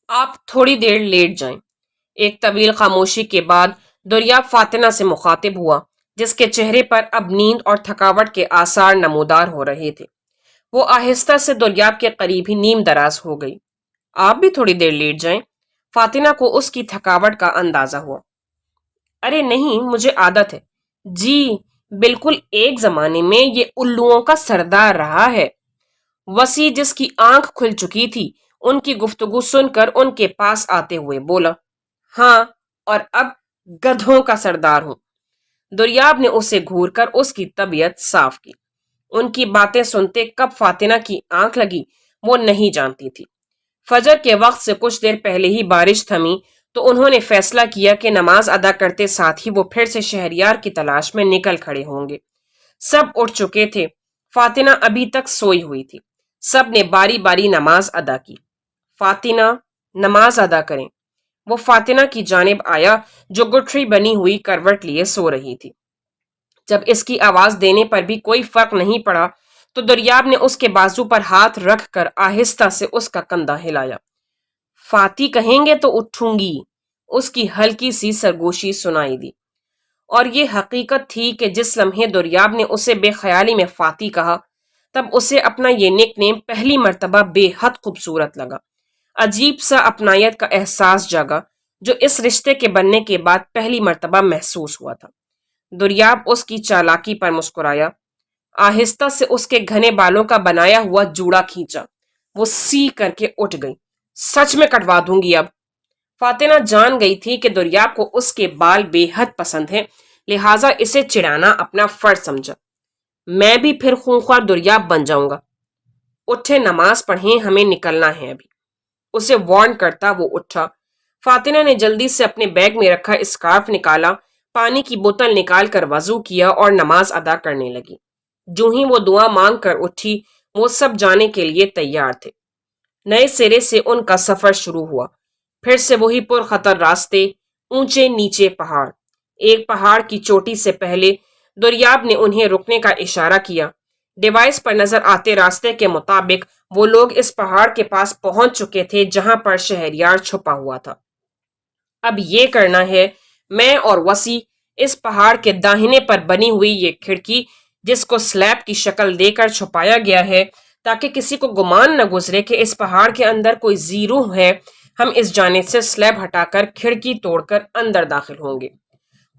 آپ تھوڑی دیر لیٹ جائیں۔ ایک طویل خاموشی کے بعد دریاب فاتنہ سے مخاطب ہوا، جس کے چہرے پر اب نیند اور تھکاوٹ کے آثار نمودار ہو رہے تھے۔ وہ آہستہ سے دریاب کے قریب ہی نیم دراز ہو گئی۔ آپ بھی تھوڑی دیر لیٹ جائیں۔ فاتنہ کو اس کی تھکاوٹ کا اندازہ ہوا۔ ارے نہیں، مجھے عادت ہے۔ جی بالکل، ایک زمانے میں یہ الوؤں کا سردار رہا ہے۔ وسیع، جس کی آنکھ کھل چکی تھی، ان کی گفتگو سن کر ان کے پاس آتے ہوئے بولا، ہاں، اور اب گدھوں کا سردار ہوں۔ دریاب نے اسے گھور کر اس کی طبیعت صاف کی۔ ان کی باتیں سنتے کب فاتنہ کی آنکھ لگی وہ نہیں جانتی تھی۔ فجر کے وقت سے کچھ دیر پہلے ہی بارش تھمی تو انہوں نے فیصلہ کیا کہ نماز ادا کرتے ساتھ ہی وہ پھر سے شہریار کی تلاش میں نکل کھڑے ہوں گے۔ سب اٹھ چکے تھے، فاتنہ ابھی تک سوئی ہوئی تھی۔ سب نے باری باری نماز ادا کی۔ فاتنہ، نماز ادا کریں۔ وہ فاتنہ کی جانب آیا جو گٹھری بنی ہوئی کروٹ لیے سو رہی تھی۔ جب اس کی آواز دینے پر بھی کوئی فرق نہیں پڑا تو دریاب نے اس کے بازو پر ہاتھ رکھ کر آہستہ سے اس کا کندھا ہلایا۔ فاتی کہیں گے تو اٹھوں گی، اس کی ہلکی سی سرگوشی سنائی دی۔ اور یہ حقیقت تھی کہ جس لمحے دریاب نے اسے بے خیالی میں فاتی کہا، تب اسے اپنا یہ نک نیم پہلی مرتبہ بے حد خوبصورت لگا۔ عجیب سا اپنائیت کا احساس جاگا جو اس رشتے کے بننے کے بعد پہلی مرتبہ محسوس ہوا تھا۔ دریاب اس کی چالاکی پر مسکرایا، آہستہ سے اس کے گھنے بالوں کا بنایا ہوا جوڑا کھینچا۔ وہ سی کر کے اٹھ گئی۔ سچ میں کٹوا دوں گی اب۔ فاتنہ جان گئی تھی کہ دریاب کو اس کے بال بے حد پسند ہیں، لہٰذا اسے چڑھانا اپنا فرض سمجھا۔ میں بھی پھر خونخوار دریاب بن جاؤں گا۔ اٹھے، نماز پڑھیں، ہمیں نکلنا ہے ابھی۔ اسے وارن کرتا وہ اٹھا۔ فاتنہ نے جلدی سے اپنے بیگ میں رکھا اسکارف نکالا، پانی کی بوتل نکال کر وضو کیا اور نماز ادا کرنے لگی۔ جو ہی وہ دعا مانگ کر اٹھی، وہ سب جانے کے لیے تیار تھے۔ نئے سرے سے ان کا سفر شروع ہوا۔ پھر سے وہی پرخطر راستے، اونچے نیچے پہاڑ۔ ایک پہاڑ کی چوٹی سے پہلے دریاب نے انہیں رکنے کا اشارہ کیا۔ ڈیوائس پر نظر آتے راستے کے مطابق وہ لوگ اس پہاڑ کے پاس پہنچ چکے تھے جہاں پر شہریار چھپا ہوا تھا۔ اب یہ کرنا ہے، میں اور وسیع، اس پہاڑ کے داہنے پر بنی ہوئی یہ کھڑکی جس کو سلیب کی شکل دے کر چھپایا گیا ہے تاکہ کسی کو گمان نہ گزرے کہ اس پہاڑ کے اندر کوئی زیرو ہے، ہم اس جانب سے سلیب ہٹا کر کھڑکی توڑ کر اندر داخل ہوں گے۔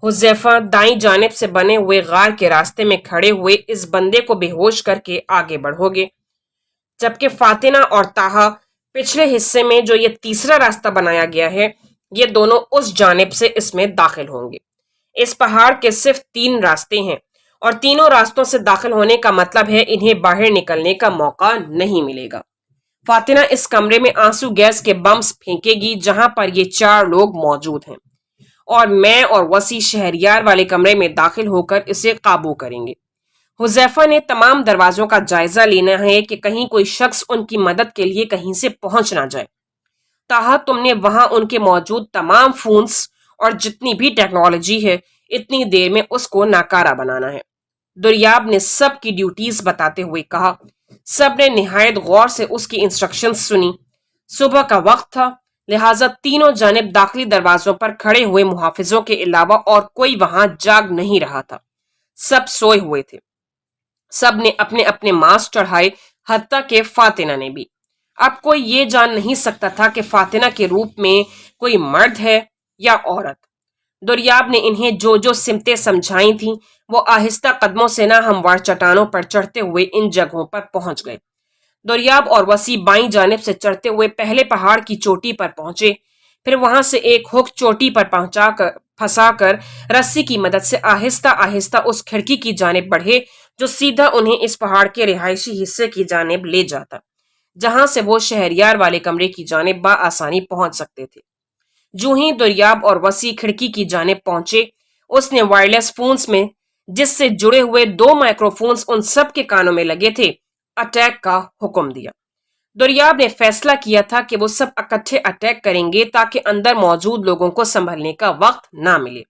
حذیفہ دائیں جانب سے بنے ہوئے غار کے راستے میں کھڑے ہوئے اس بندے کو بے ہوش کر کے آگے بڑھو گے، جبکہ فاتنہ اور طٰہٰ پچھلے حصے میں جو یہ تیسرا راستہ بنایا گیا ہے، یہ دونوں اس جانب سے اس میں داخل ہوں گے۔ اس پہاڑ کے صرف 3 راستے ہیں اور تینوں راستوں سے داخل ہونے کا مطلب ہے انہیں باہر نکلنے کا موقع نہیں ملے گا۔ فاتنہ اس کمرے میں آنسو گیس کے بمز پھینکے گی جہاں پر یہ 4 لوگ موجود ہیں، اور میں اور وسیع شہریار والے کمرے میں داخل ہو کر اسے قابو کریں گے۔ حذیفہ نے تمام دروازوں کا جائزہ لینا ہے کہ کہیں کوئی شخص ان کی مدد کے لیے کہیں سے پہنچ نہ جائے۔ طٰہٰ، تم نے وہاں ان کے موجود تمام فونز اور جتنی بھی ٹیکنالوجی ہے، اتنی دیر میں اس کو ناکارہ بنانا ہے۔ دریاب نے سب کی ڈیوٹیز بتاتے ہوئے کہا۔ سب نے نہایت غور سے اس کی انسٹرکشنز سنی۔ صبح کا وقت تھا، لہٰذا تینوں جانب داخلی دروازوں پر کھڑے ہوئے محافظوں کے علاوہ اور کوئی وہاں جاگ نہیں رہا تھا۔ سب سوئے ہوئے تھے۔ سب نے اپنے اپنے ماسک چڑھائے، حتیٰ کہ فاتنہ نے بھی۔ اب کوئی یہ جان نہیں سکتا تھا کہ فاتنہ کے روپ میں کوئی مرد ہے یا عورت۔ دریاب نے انہیں جو جو سمتیں سمجھائی تھیں وہ آہستہ قدموں سے نہ ہموار چٹانوں پر چڑھتے ہوئے ان جگہوں پر پہنچ گئے۔ دریاب اور وسیع بائیں جانب سے چڑھتے ہوئے پہلے پہاڑ کی چوٹی پر پہنچے، پھر وہاں سے ایک ہک چوٹی پر پھنسا کر رسی کی مدد سے آہستہ آہستہ اس کھڑکی کی جانب بڑھے جو سیدھا انہیں اس پہاڑ کے رہائشی حصے کی جانب لے جاتا، جہاں سے وہ شہریار والے کمرے کی جانب بآسانی پہنچ سکتے تھے۔ جو ہی دریاب اور وسیع کھڑکی کی جانب پہنچے، اس نے وائرلیس فونز میں جس سے جڑے ہوئے 2 مائکرو فونز ان سب کے کانوں میں لگے تھے، اٹیک کا حکم دیا۔ دریاب نے فیصلہ کیا تھا کہ وہ سب اکٹھے اٹیک کریں گے تاکہ اندر موجود لوگوں کو سنبھلنے کا وقت نہ ملے۔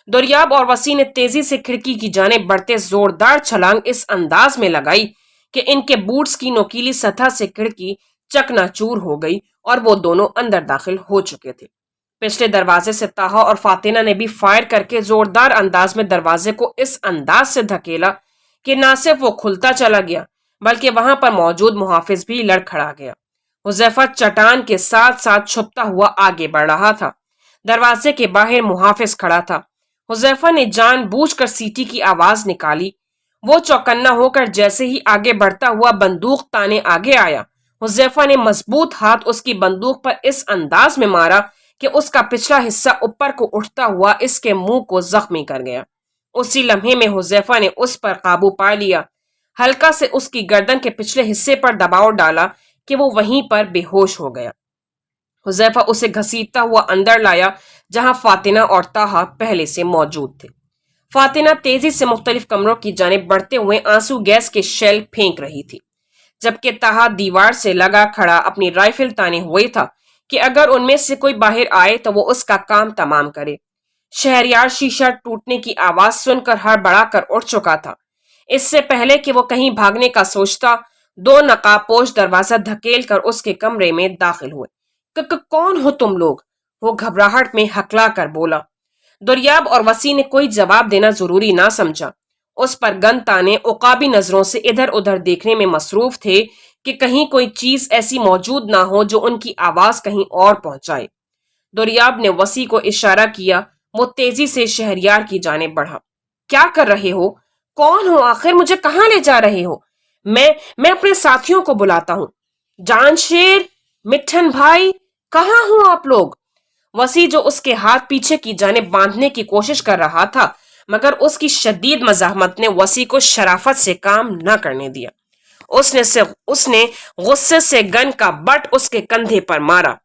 دریاب اور وسیع نے تیزی سے کھڑکی کی جانب بڑھتے زوردار چھلانگ اس انداز میں لگائی کہ ان کے بوٹس کی نوکیلی سطح سے کھڑکی चकनाचूर हो गई और वो दोनों अंदर दाखिल हो चुके थे। पिछले दरवाजे से ताहा और फातिना ने भी फायर करके जोरदार अंदाज में दरवाजे को इस अंदाज से धकेला कि ना सिर्फ वो खुलता चला गया बल्कि वहां पर मौजूद मुहाफिज भी लड़खड़ा गया। हुजैफा चट्टान के साथ साथ छुपता हुआ आगे बढ़ रहा था। दरवाजे के बाहर मुहाफिज खड़ा था। हुजैफा ने जानबूझकर सीटी की आवाज निकाली। वो चौकन्ना होकर जैसे ही आगे बढ़ता हुआ बंदूक ताने आगे आया, हुजैफा ने मजबूत हाथ उसकी बंदूक पर इस अंदाज में मारा कि उसका पिछला हिस्सा ऊपर को उठता हुआ इसके मुंह को जख्मी कर गया। उसी लम्हे में हुजैफा ने उस पर काबू पा लिया, हल्का से उसकी गर्दन के पिछले हिस्से पर दबाव डाला कि वो वहीं पर बेहोश हो गया। हुजैफा उसे घसीटता हुआ अंदर लाया जहां फातिना और ताहा पहले से मौजूद थे। फातिना तेजी से मुख्तलिफ कमरों की जानिब बढ़ते हुए आंसू गैस के शेल फेंक रही थी, जबकि ताहा दीवार से लगा खड़ा अपनी राइफल ताने हुए था कि अगर उनमें से कोई बाहर आए तो वो उसका काम तमाम करे। शहरयार शीशा टूटने की आवाज सुनकर हड़बड़ा कर उठ चुका था। इससे पहले कि वो कहीं भागने का सोचता, दो नकाबपोश दरवाजा धकेल कर उसके कमरे में दाखिल हुए। कौन हो तुम लोग? वो घबराहट में हकला कर बोला। दुर्याब और वसी ने कोई जवाब देना जरूरी ना समझा। उस पर गन ताने उकाबी नजरों से इधर उधर देखने में मसरूफ थे कि कहीं कोई चीज ऐसी मौजूद ना हो जो उनकी आवाज कहीं और पहुंचाए। दुर्याब ने वसी को इशारा किया। वो तेजी से शहरयार की जानिब बढ़ा। क्या कर रहे हो? कौन हो आखिर? मुझे कहाँ ले जा रहे हो? मैं अपने साथियों को बुलाता हूँ। जानशेर, मिठन भाई, कहाँ हो आप लोग? वसी, जो उसके हाथ पीछे की जानिब बांधने की कोशिश कर रहा था, मगर उसकी शदीद मज़ाहमत ने वसी को शराफत से काम न करने दिया। उसने गुस्से से गन का बट उसके कंधे पर मारा।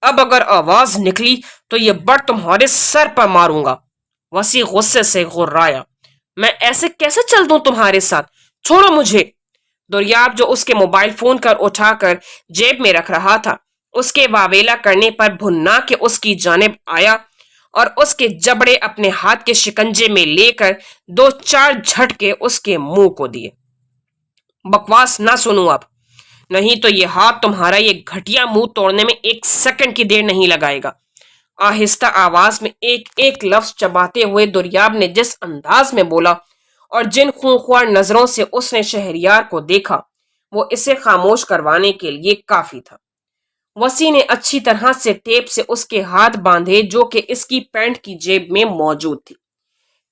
अब अगर आवाज निकली तो ये बट तुम्हारे सर पर मारूंगा। वसी गुस्से से गुर्राया। मैं ऐसे कैसे चल दूं तुम्हारे साथ? छोड़ो मुझे। दुर्याब, जो उसके मोबाइल फोन कर उठाकर जेब में रख रहा था, उसके वावेला करने पर भुन्ना के उसकी जानिब आया और उसके जबड़े अपने हाथ के शिकंजे में लेकर दो चार झटके उसके मुंह को दिए। बकवास ना सुनूं अब, नहीं तो ये हाथ तुम्हारा ये घटिया मुंह तोड़ने में एक सेकंड की देर नहीं लगाएगा। आहिस्ता आवाज में एक एक लफ्ज चबाते हुए दुर्याब ने जिस अंदाज में बोला और जिन खूंखार नजरों से उसने शहरयार को देखा, वो इसे खामोश करवाने के लिए काफी था। वसी ने अच्छी तरह से टेप से उसके हाथ बांधे जो कि इसकी पैंट की जेब में मौजूद थी।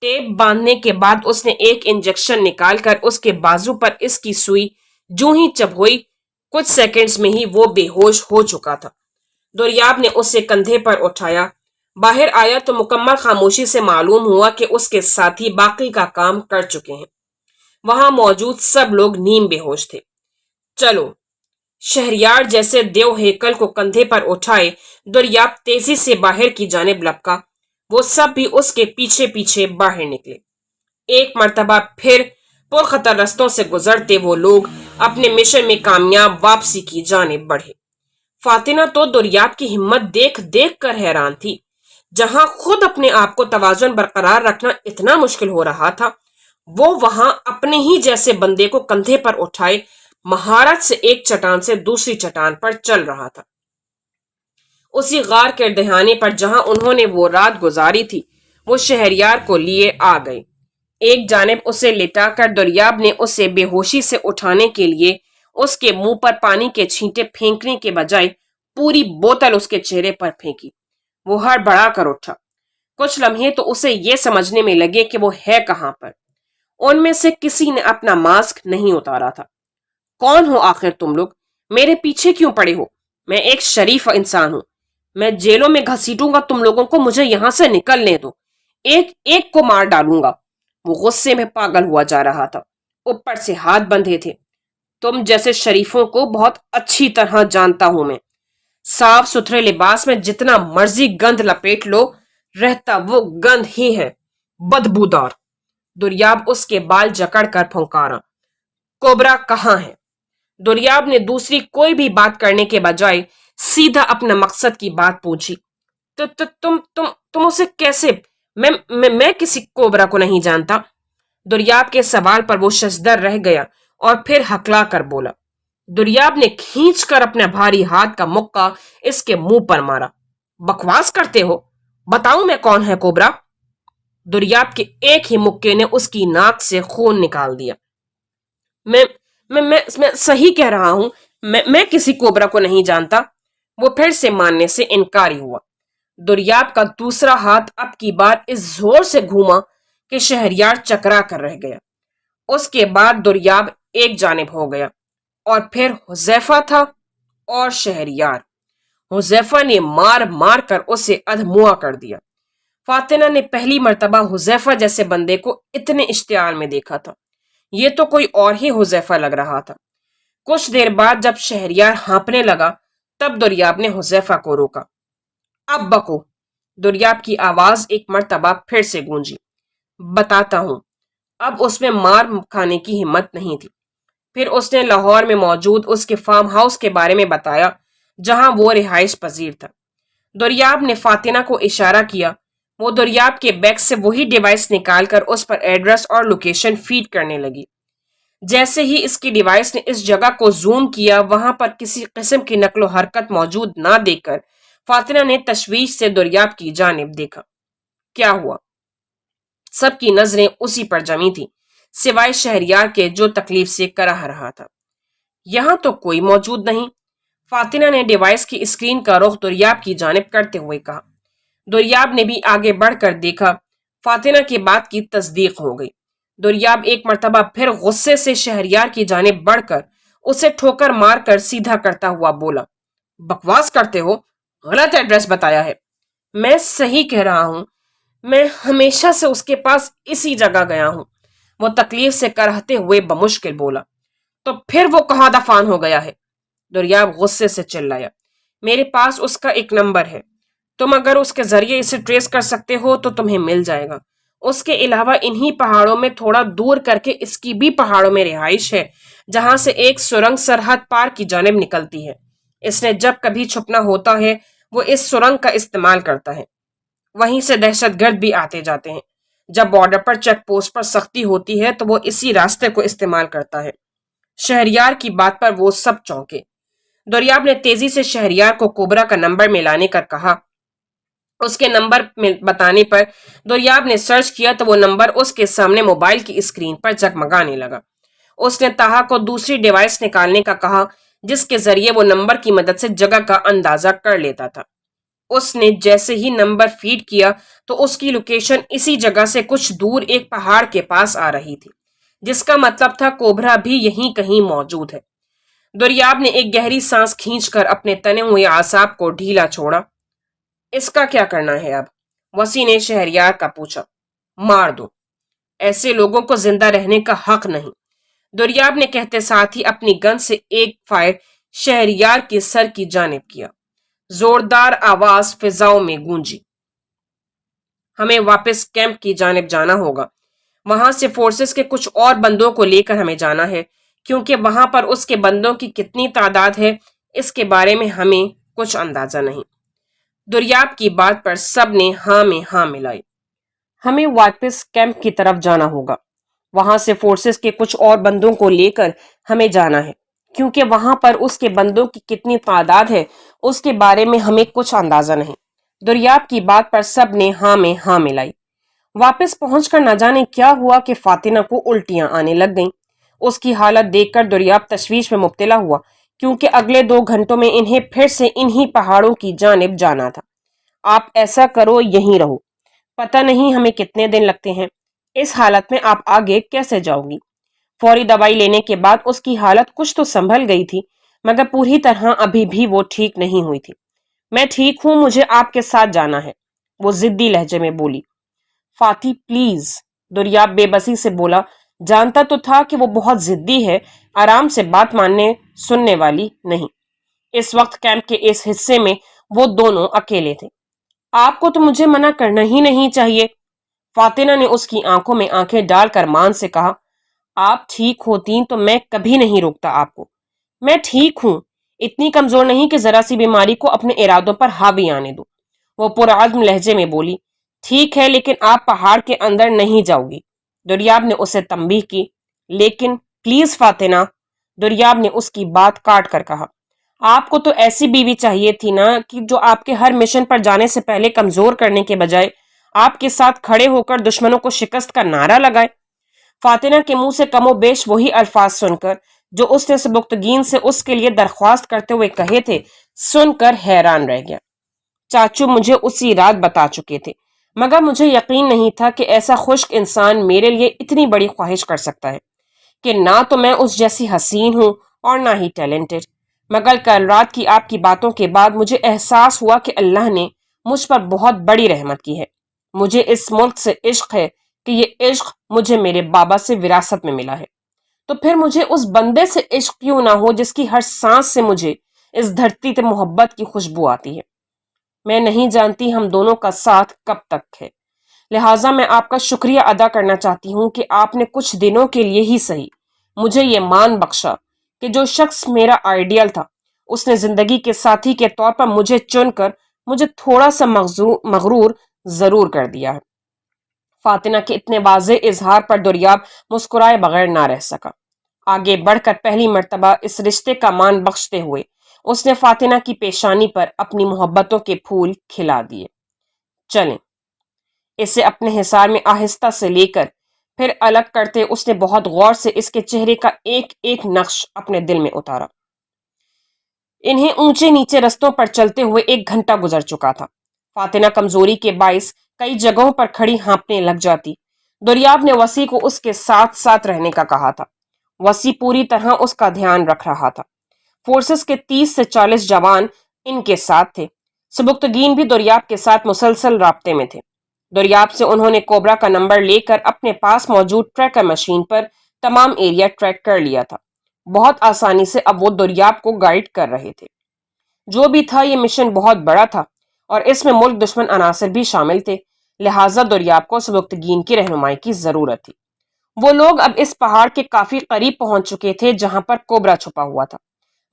टेप बांधने के बाद उसने एक इंजेक्शन निकालकर उसके बाजू पर इसकी सुई जूं ही चबोई, कुछ सेकंड्स में ही वो बेहोश हो चुका था। दुर्याब ने उसे कंधे पर उठाया। बाहर आया तो मुकम्मल खामोशी से मालूम हुआ कि उसके साथी बाकी का काम कर चुके हैं। वहां मौजूद सब लोग नीम बेहोश थे। चलो, शहरयार जैसे देव हेकल को कंधे पर उठाए दुर्याब तेजी से बाहर की जानिब लपका। वो सब भी उसके पीछे पीछे बाहर निकले। एक मर्तबा फिर पुरखतर रस्तों से गुजरते वो लोग अपने मिशन में कामयाब वापसी की जानिब बढ़े। फातिना तो दुर्याब की हिम्मत देख देख कर हैरान थी। जहां खुद अपने आप को तवाजुन बरकरार रखना इतना मुश्किल हो रहा था, वो वहां अपने ही जैसे बंदे को कंधे पर उठाए महारत से एक चट्टान से दूसरी चट्टान पर चल रहा था। उसी गार के दहाने पर जहां उन्होंने वो रात गुजारी थी, वो शहरयार को लिए आ गए। एक जानिब उसे लिटाकर दुर्याब ने उसे बेहोशी से उठाने के लिए उसके मुंह पर पानी के छींटे फेंकने के बजाय पूरी बोतल उसके चेहरे पर फेंकी। वो हड़बड़ा कर उठा। कुछ लम्हे तो उसे ये समझने में लगे कि वो है कहां पर। उनमें से किसी ने अपना मास्क नहीं उतारा था। कौन हो आखिर तुम लोग? मेरे पीछे क्यों पड़े हो? मैं एक शरीफ इंसान हूं। मैं जेलों में घसीटूंगा तुम लोगों को। मुझे यहां से निकलने दो। एक एक को मार डालूंगा। वो गुस्से में पागल हुआ जा रहा था। ऊपर से हाथ बंधे थे। तुम जैसे शरीफों को बहुत अच्छी तरह जानता हूं मैं। साफ सुथरे लिबास में जितना मर्जी गंध लपेट लो, रहता वो गंध ही है, बदबूदार। दुर्याब उसके बाल जकड़ कर फुंकारा। कोबरा कहाँ है? दुर्याब ने दूसरी कोई भी बात करने के बजाय सीधा अपना मकसद की बात पूछी। तुम उसे कैसे? मैं किसी कोबरा को नहीं जानता। दुर्याब के सवाल पर वो शशदर रह गया और फिर हकला कर बोला। दुर्याब ने खींच कर अपने भारी हाथ का मुक्का इसके मुंह पर मारा। बकवास करते हो, बताऊं मैं कौन है कोबरा? दुर्याब के एक ही मुक्के ने उसकी नाक से खून निकाल दिया। मैं मैं सही कह रहा हूं, मैं किसी कोबरा को नहीं जानता। वो फिर से मानने से इनकारी हुआ। दुर्याब का दूसरा हाथ अब की बार इस जोर से घूमा कि शहरयार चकरा कर रह गया। उसके बाद दुर्याब एक जानिब हो गया और फिर हुजैफा था और शहरयार। हुजैफा ने मार मार कर उसे अधमुआ कर दिया। फातिना ने पहली मर्तबा हुजैफा जैसे बंदे को इतने इश्तियाल में देखा था। ये तो कोई और ही हुजैफा लग रहा था। कुछ देर बाद जब शहरयार हाँपने लगा, तब दुर्याब ने हुजैफा को रोका। अब बको। दुर्याब की आवाज एक मर्तबा फिर से गूंजी। बताता हूं। अब उसमें मार खाने की हिम्मत नहीं थी। फिर उसने लाहौर में मौजूद उसके फार्म हाउस के बारे में बताया, जहां वो रिहाइश पजीर था। दुर्याब ने फातिना को इशारा किया। वो दुर्याब के बैग से वही डिवाइस निकालकर उस पर एड्रेस और लोकेशन फीड करने लगी। जैसे ही इसकी डिवाइस ने इस जगह को जूम किया, वहां पर किसी किस्म की नकलो हरकत मौजूद ना देखकर फातिना ने तशवीश से दुर्याब की जानिब देखा। क्या हुआ? सबकी नजरें उसी पर जमी थी, सिवाय शहरयार के जो तकलीफ से कराह रहा था। यहां तो कोई मौजूद नहीं। फातिना ने डिवाइस की स्क्रीन का रुख दुर्याब की जानिब करते हुए कहा। दुर्याब ने भी आगे बढ़कर देखा। फातिना की बात की तस्दीक हो गई। दुर्याब एक मर्तबा फिर गुस्से से शहरयार की जानिब बढ़कर उसे ठोकर मारकर सीधा करता हुआ बोला, बकवास करते हो, गलत एड्रेस बताया है। मैं सही कह रहा हूं, मैं हमेशा से उसके पास इसी जगह गया हूं। वो तकलीफ से करहते हुए बमुश्किल बोला। तो फिर वो कहां दफान हो गया है? दुर्याब गुस्से से चिल्लाया। मेरे पास उसका एक नंबर है। तुम अगर उसके जरिए इसे ट्रेस कर सकते हो तो तुम्हें मिल जाएगा। उसके अलावा इन्हीं पहाड़ों में थोड़ा दूर करके इसकी भी पहाड़ों में रिहाइश है, जहां से एक सुरंग सरहद पार की जानिब निकलती है। इसने जब कभी छुपना होता है, वो इस सुरंग का इस्तेमाल करता है। वहीं से दहशतगर्द भी आते जाते हैं। जब बॉर्डर पर चेक पोस्ट पर सख्ती होती है तो वो इसी रास्ते को इस्तेमाल करता है। शहरयार की बात पर वो सब चौंके। दुर्याब ने तेजी से शहरयार को कोबरा का नंबर मिलाने कर कहा। उसके नंबर में बताने पर दुर्याब ने सर्च किया तो वो नंबर उसके सामने मोबाइल की स्क्रीन पर जगमगाने लगा। उसने ताहा को दूसरी डिवाइस निकालने का कहा, जिसके जरिए वो नंबर की मदद से जगह का अंदाजा कर लेता था। उसने जैसे ही नंबर फीड किया तो उसकी लोकेशन इसी जगह से कुछ दूर एक पहाड़ के पास आ रही थी, जिसका मतलब था कोबरा भी यहीं कहीं मौजूद है। दुर्याब ने एक गहरी सांस खींचकर अपने तने हुए आसाब को ढीला छोड़ा। इसका क्या करना है अब? वसी ने शहरयार का पूछा। मार दो। ऐसे लोगों को जिंदा रहने का हक नहीं। दुर्याब ने कहते साथ ही अपनी गन से एक फायर शहरयार के सर की जानिब किया। जोरदार आवाज फिजाओं में गूंजी। हमें वापस कैंप की जानिब जाना होगा। वहां से फोर्सेस के कुछ और बंदों को लेकर हमें जाना है, क्योंकि वहां पर उसके बंदों की कितनी तादाद है, इसके बारे में हमें कुछ अंदाजा नहीं। दुर्याब की बात पर सब ने हाँ में हाँ मिलाई। हमें वापस कैंप की तरफ जाना होगा। वहां से फोर्सेस के कुछ और बंदों को लेकर हमें जाना है, क्योंकि वहां पर उसके बंदों की कितनी तादाद है, उसके बारे में हमें कुछ अंदाजा नहीं। दुर्याब की बात पर सब ने हाँ में हाँ मिलाई। वापस पहुंचकर न जाने क्या हुआ कि फातिना को उल्टियां आने लग गईं। उसकी हालत देखकर दुर्याब तशवीश में मुब्तला हुआ, क्योंकि अगले 2 घंटों में इन्हें फिर से इन्हीं पहाड़ों की जानिब जाना था। आप ऐसा करो, यहीं रहो। पता नहीं हमें कितने दिन लगते हैं। इस हालत में आप आगे कैसे जाओगी? फौरी दवाई लेने के बाद उसकी हालत कुछ तो संभल गई थी, मगर पूरी तरह अभी भी वो ठीक नहीं हुई थी। मैं ठीक हूं, मुझे आपके साथ जाना है, वो जिद्दी लहजे में बोली। फाती प्लीज, दुर्याब बेबसी से बोला। जानता तो था कि वो बहुत जिद्दी है, आराम से बात मानने सुनने वाली नहीं। इस वक्त कैंप के इस हिस्से में वो दोनों अकेले थे। आपको तो मुझे मना करना ही नहीं चाहिए। फातिना ने उसकी आंखों में आंखें डालकर मान से कहा। आप ठीक होती तो मैं कभी नहीं रोकता आपको। मैं ठीक हूं, इतनी कमजोर नहीं कि जरा सी बीमारी को अपने इरादों पर हावी आने दूं, वो पुरआज़्म लहजे में बोली। ठीक है, लेकिन आप पहाड़ के अंदर नहीं जाओगी। दुर्याब ने उसे तंबीह की। लेकिन प्लीज फातिना, دریاب نے اس کی بات کاٹ کر کہا۔ آپ کو تو ایسی بیوی چاہیے تھی نا کہ جو آپ کے ہر مشن پر جانے سے پہلے کمزور کرنے کے بجائے آپ کے ساتھ کھڑے ہو کر دشمنوں کو شکست کا نعرہ لگائے۔ فاتنہ کے منہ سے کم و بیش وہی الفاظ سن کر جو اس نے سبکتگین سے اس کے لیے درخواست کرتے ہوئے کہے تھے، سن کر حیران رہ گیا۔ چاچو مجھے اسی رات بتا چکے تھے، مگر مجھے یقین نہیں تھا کہ ایسا خشک انسان میرے لیے اتنی بڑی خواہش کر سکتا ہے، کہ نہ تو میں اس جیسی حسین ہوں اور نہ ہی ٹیلنٹڈ۔ مگر کل رات کی آپ کی باتوں کے بعد مجھے احساس ہوا کہ اللہ نے مجھ پر بہت بڑی رحمت کی ہے۔ مجھے اس ملک سے عشق ہے کہ یہ عشق مجھے میرے بابا سے وراثت میں ملا ہے، تو پھر مجھے اس بندے سے عشق کیوں نہ ہو جس کی ہر سانس سے مجھے اس دھرتی تے محبت کی خوشبو آتی ہے۔ میں نہیں جانتی ہم دونوں کا ساتھ کب تک ہے، لہٰذا میں آپ کا شکریہ ادا کرنا چاہتی ہوں کہ آپ نے کچھ دنوں کے لیے ہی صحیح مجھے یہ مان بخشا کہ جو شخص میرا آئیڈیل تھا اس نے زندگی کے ساتھی کے طور پر مجھے چن کر مجھے تھوڑا سا مغرور ضرور کر دیا ہے۔ فاتنہ کے اتنے واضح اظہار پر دریاب مسکرائے بغیر نہ رہ سکا۔ آگے بڑھ کر پہلی مرتبہ اس رشتے کا مان بخشتے ہوئے اس نے فاتنہ کی پیشانی پر اپنی محبتوں کے پھول کھلا دیے۔ چلیں، اسے اپنے حصار میں آہستہ سے لے کر پھر الگ کرتے اس نے بہت غور سے اس کے چہرے کا ایک ایک نقش اپنے دل میں اتارا۔ انہیں اونچے نیچے رستوں پر چلتے ہوئے 1 گھنٹہ گزر چکا تھا۔ فاتنہ کمزوری کے باعث کئی جگہوں پر کھڑی ہانپنے لگ جاتی۔ دریاب نے وسیع کو اس کے ساتھ ساتھ رہنے کا کہا تھا۔ وسیع پوری طرح اس کا دھیان رکھ رہا تھا۔ فورسز کے 30 سے 40 جوان ان کے ساتھ تھے۔ سبکتگین بھی دریاب کے ساتھ مسلسل رابطے میں تھے۔ دریاب سے انہوں نے کوبرا کا نمبر لے کر اپنے پاس موجود ٹریکر مشین پر تمام ایریا ٹریک کر لیا تھا۔ بہت آسانی سے اب وہ دریاب کو گائیڈ کر رہے تھے۔ جو بھی تھا، یہ مشن بہت بڑا تھا اور اس میں ملک دشمن عناصر بھی شامل تھے، لہٰذا دریاب کو سبکتگین کی رہنمائی کی ضرورت تھی۔ وہ لوگ اب اس پہاڑ کے کافی قریب پہنچ چکے تھے جہاں پر کوبرا چھپا ہوا تھا،